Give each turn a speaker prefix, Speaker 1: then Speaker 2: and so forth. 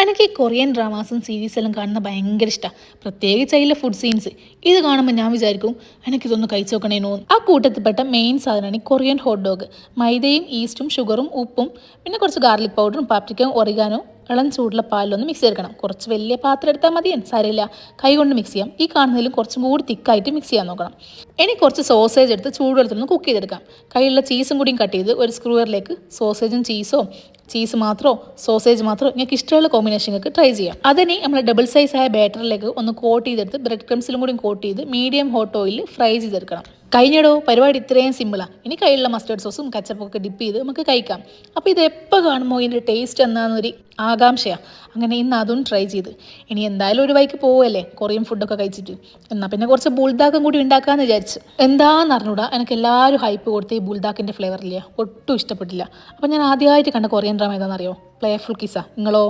Speaker 1: എനിക്ക് ഈ കൊറിയൻ ഡ്രാമാസും സീരീസെല്ലാം കാണുന്ന ഭയങ്കര ഇഷ്ടമാണ്. പ്രത്യേകിച്ച് അതിലെ ഫുഡ് സീൻസ്. ഇത് കാണുമ്പോൾ ഞാൻ വിചാരിക്കും എനിക്കിതൊന്ന് കഴിച്ചു നോക്കണേനോ. ആ കൂട്ടത്തിൽപ്പെട്ട മെയിൻ സാധനമാണ് ഈ കൊറിയൻ ഹോട്ട് ഡോഗ്. മൈദയും ഈസ്റ്റും ഷുഗറും ഉപ്പും പിന്നെ കുറച്ച് ഗാർലിക് പൗഡറും പാപ്രിക്കയും ഒറിഗാനോ ഇളം ചൂടുള്ള പാലിലൊന്ന് മിക്സ് ചെയ്തെടുക്കണം. കുറച്ച് വലിയ പാത്രം എടുത്താൽ മതി, സാരമില്ല, കൈ കൊണ്ട് മിക്സ് ചെയ്യാം. ഈ കാണുന്നതിലും കുറച്ചും കൂടി തിക്കായിട്ട് മിക്സ് ചെയ്യാൻ നോക്കണം. ഇനി കുറച്ച് സോസേജ് എടുത്ത് ചൂടുവെള്ളത്തിലൊന്ന് കുക്ക് ചെയ്തെടുക്കാം. കയ്യിലുള്ള ചീസും കൂടിയും കട്ട് ചെയ്ത് ഒരു സ്ക്രൂവറിലേക്ക് സോസേജും ചീസ് മാത്രമോ സോസേജ് മാത്രമോ നിങ്ങൾക്ക് ഇഷ്ടമുള്ള കോമ്പിനേഷൻ നിങ്ങൾക്ക് ട്രൈ ചെയ്യാം. അതിനെ നമ്മൾ ഡബിൾ സൈസ് ആയ ബാറ്ററിലേക്ക് ഒന്ന് കോട്ട് ചെയ്തെടുത്ത് ബ്രെഡ് ക്രംസിലും കൂടി കോട്ട് ചെയ്ത് മീഡിയം ഹോട്ട് ഓയിലിൽ ഫ്രൈ ചെയ്തെടുക്കണം. കഴിഞ്ഞടോ പരിപാടി ഇത്രയും സിമ്പിളാണ്. ഇനി കയ്യിലുള്ള മസ്റ്റേർഡ് സോസും കച്ചപ്പൊക്കെ ഡിപ്പ് ചെയ്ത് നമുക്ക് കഴിക്കാം. അപ്പോൾ ഇത് എപ്പോൾ കാണുമ്പോൾ ഇതിൻ്റെ ടേസ്റ്റ് എന്താണെന്നൊരു ആകാംക്ഷയാണ്. അങ്ങനെ ഇന്ന് അതും ട്രൈ ചെയ്ത് ഇനി എന്തായാലും ഒരു വൈക്ക് പോവല്ലേ കൊറിയൻ ഫുഡൊക്കെ കഴിച്ചിട്ട്, എന്നാൽ പിന്നെ കുറച്ച് ബുൾദാക്കും കൂടി ഉണ്ടാക്കാമെന്ന് വിചാരിച്ചു. എന്താണെന്ന് അറിഞ്ഞൂടാ, എനിക്ക് എല്ലാവരും ഹൈപ്പ് കൊടുത്ത് ഈ ബുൾദാക്കിൻ്റെ ഫ്ലേവറില്ല, ഒട്ടും ഇഷ്ടപ്പെട്ടില്ല. അപ്പോൾ ഞാൻ ആദ്യമായിട്ട് കണ്ട കൊറിയൻ ഡ്രാമ ഏതാണെന്നറിയോ? പ്ലേഫുൾ കിസ്സ. നിങ്ങളോ?